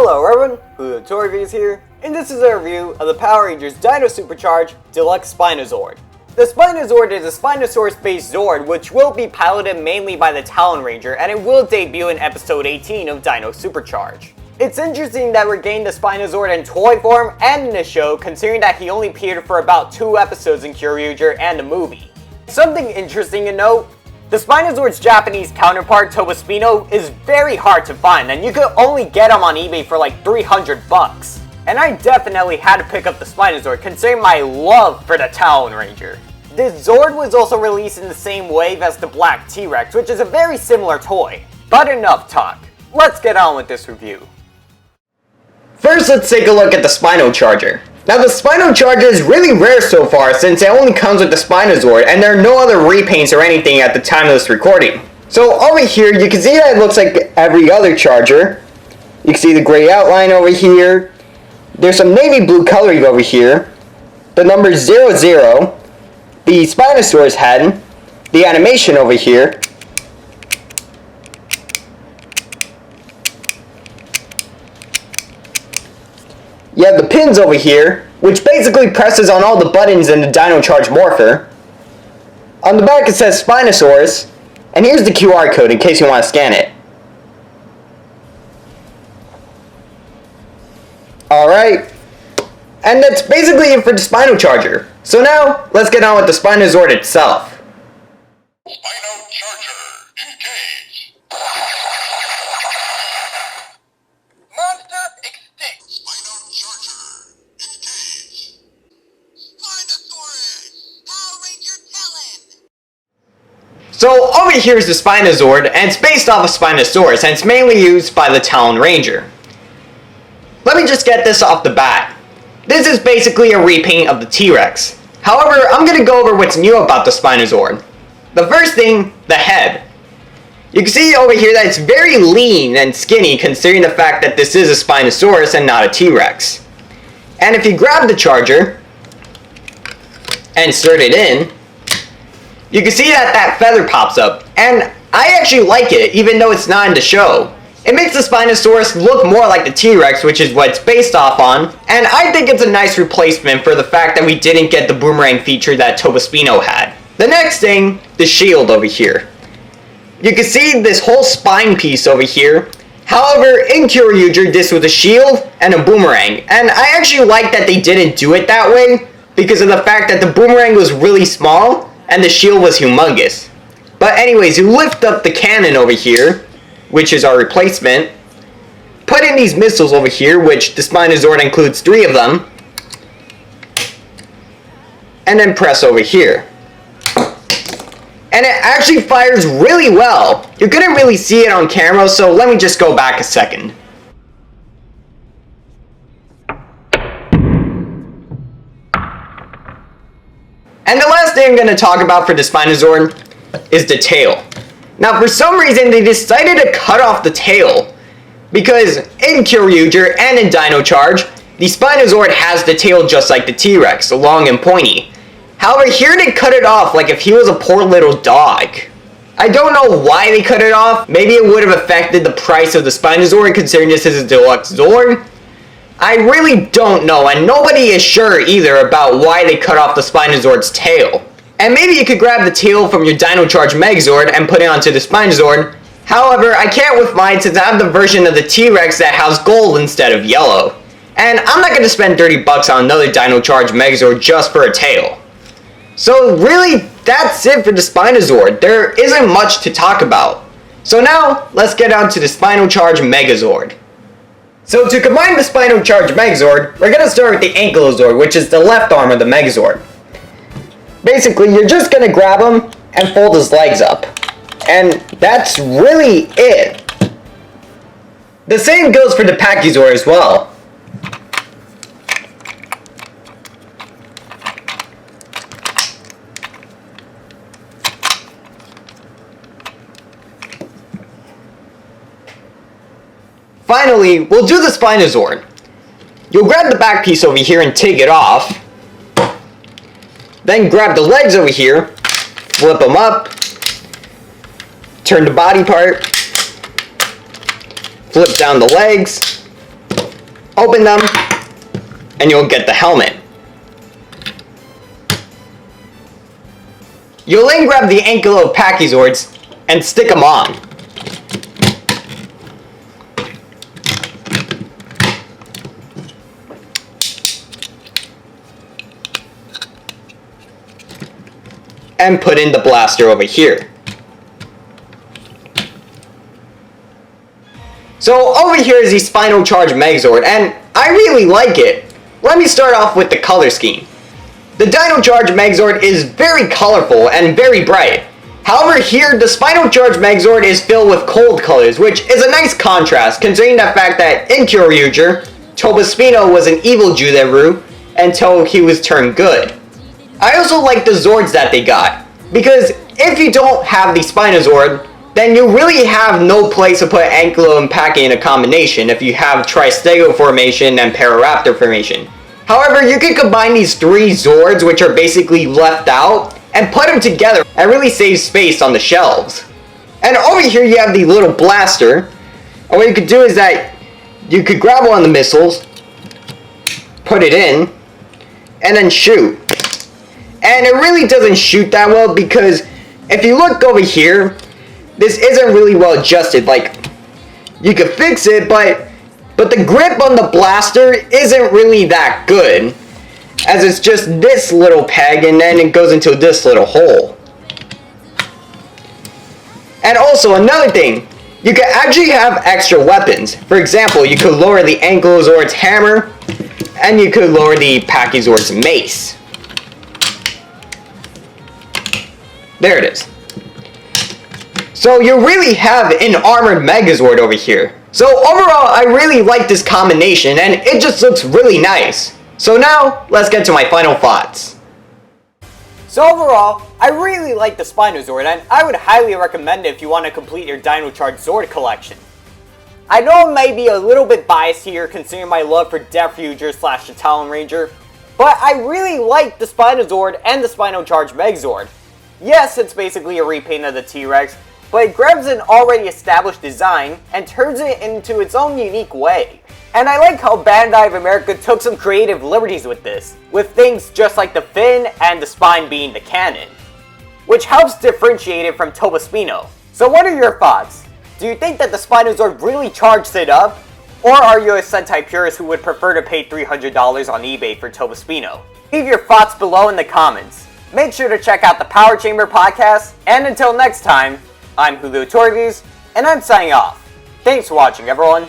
Hello everyone, Reviews here, and this is a review of the Power Rangers Dino Supercharge Deluxe Spino Zord. The Spino Zord is a Spinosaurus-based Zord which will be piloted mainly by the Talon Ranger, and it will debut in episode 18 of Dino Supercharge. It's interesting that we're getting the Spino Zord in toy form and in the show, considering that he only appeared for about 2 episodes in Kyoryuger and the movie. Something interesting to note, the Spino Zord's Japanese counterpart, Spino, is very hard to find, and you could only get him on eBay for like 300 bucks. And I definitely had to pick up the Spino Zord, considering my love for the Talon Ranger. This Zord was also released in the same wave as the Black T-Rex, which is a very similar toy. But enough talk, let's get on with this review. First, let's take a look at the Spinal Charger. Now, the Spinal Charger is really rare so far since it only comes with the Spino Zord, and there are no other repaints or anything at the time of this recording. So over here, you can see that it looks like every other Charger. You can see the gray outline over here. There's some navy blue coloring over here. The number 00. The Spinosaurus head. The animation over here. You have the pins over here, which basically presses on all the buttons in the Dino Charge Morpher. On the back it says Spinosaurus, and here's the QR code in case you want to scan it. Alright, and that's basically it for the Spino Charger. So now, let's get on with the Spino Zord itself. Spinal Charger, engage! Monster extinct! Spinal Charger, engage! Spinosaurus! Power Ranger Talon! So over here is the Spino Zord, and it's based off of Spinosaurus, and it's mainly used by the Talon Ranger. Let me just get this off the bat. This is basically a repaint of the T-Rex. However, I'm going to go over what's new about the Spino Zord. The first thing, the head. You can see over here that it's very lean and skinny considering the fact that this is a Spinosaurus and not a T-Rex. And if you grab the Charger and insert it in, you can see that that feather pops up, and I actually like it even though it's not in the show. It makes the Spinosaurus look more like the T-Rex, which is what it's based off on, and I think it's a nice replacement for the fact that we didn't get the boomerang feature that Spino had. The next thing, the shield over here. You can see this whole spine piece over here. However, in Kyoryuger, this was a shield and a boomerang, and I actually like that they didn't do it that way because of the fact that the boomerang was really small and the shield was humongous. But anyways, you lift up the cannon over here, which is our replacement, put in these missiles over here, which the Spino Zord includes 3 of them, and then press over here. And it actually fires really well. You couldn't really see it on camera, so let me just go back a second. And the last thing I'm going to talk about for the Spino Zord is the tail. Now, for some reason, they decided to cut off the tail, because in Kyoryuger and in Dino Charge, the Spino Zord has the tail just like the T-Rex, long and pointy. However, here they cut it off like if he was a poor little dog. I don't know why they cut it off. Maybe it would have affected the price of the Spino Zord, considering this is a Deluxe Zord. I really don't know, and nobody is sure either about why they cut off the Spino Zord's tail. And maybe you could grab the tail from your Dino Charge Megazord and put it onto the Spino Zord. However, I can't with mine since I have the version of the T-Rex that has gold instead of yellow. And I'm not going to spend 30 bucks on another Dino Charge Megazord just for a tail. So really, that's it for the Spino Zord. There isn't much to talk about. So now, let's get on to the Spinal Charge Megazord. So to combine the Spinal Charge Megazord, we're going to start with the Ankylozord, which is the left arm of the Megazord. Basically, you're just going to grab him and fold his legs up. And that's really it. The same goes for the Pachysord as well. Finally, we'll do the Spino Zord. You'll grab the back piece over here and take it off. Then grab the legs over here, flip them up, turn the body part, flip down the legs, open them, and you'll get the helmet. You'll then grab the Ankylo Pachyswords and stick them on. And put in the blaster over here. So over here is the Spinal Charge Megazord, and I really like it. Let me start off with the color scheme. The Dino Charge Megazord is very colorful and very bright. However, here the Spinal Charge Megazord is filled with cold colors, which is a nice contrast considering the fact that in Kyoryuger, Toba Spino was an evil Juderu until he was turned good. I also like the Zords that they got, because if you don't have the Spino Zord, then you really have no place to put Ankylo and Pachy in a combination if you have Tristego formation and Pararaptor formation. However, you can combine these three Zords, which are basically left out, and put them together and really save space on the shelves. And over here you have the little blaster, and what you could do is that you could grab one of the missiles, put it in, and then shoot. And it really doesn't shoot that well because if you look over here, this isn't really well adjusted. Like, you could fix it, but the grip on the blaster isn't really that good, as it's just this little peg and then it goes into this little hole. And also another thing, you could actually have extra weapons. For example, you could lower the Ankylozord's hammer, and you could lower the Pachysword's mace. There it is. So you really have an armored Megazord over here. So overall, I really like this combination, and it just looks really nice. So now, let's get to my final thoughts. So overall, I really like the Spino Zord, and I would highly recommend it if you want to complete your Dino Charge Zord collection. I know I may be a little bit biased here considering my love for Death Fuger / the Talon Ranger, but I really like the Spino Zord and the Spino Charge Megazord. Yes, it's basically a repaint of the T-Rex, but it grabs an already established design and turns it into its own unique way. And I like how Bandai of America took some creative liberties with this, with things just like the fin and the spine being the cannon, which helps differentiate it from Toba Spino. So what are your thoughts? Do you think that the Spino Zord really charged it up? Or are you a Sentai purist who would prefer to pay $300 on eBay for Toba Spino? Leave your thoughts below in the comments. Make sure to check out the Power Chamber podcast, and until next time, I'm Julio Torres, and I'm signing off. Thanks for watching, everyone.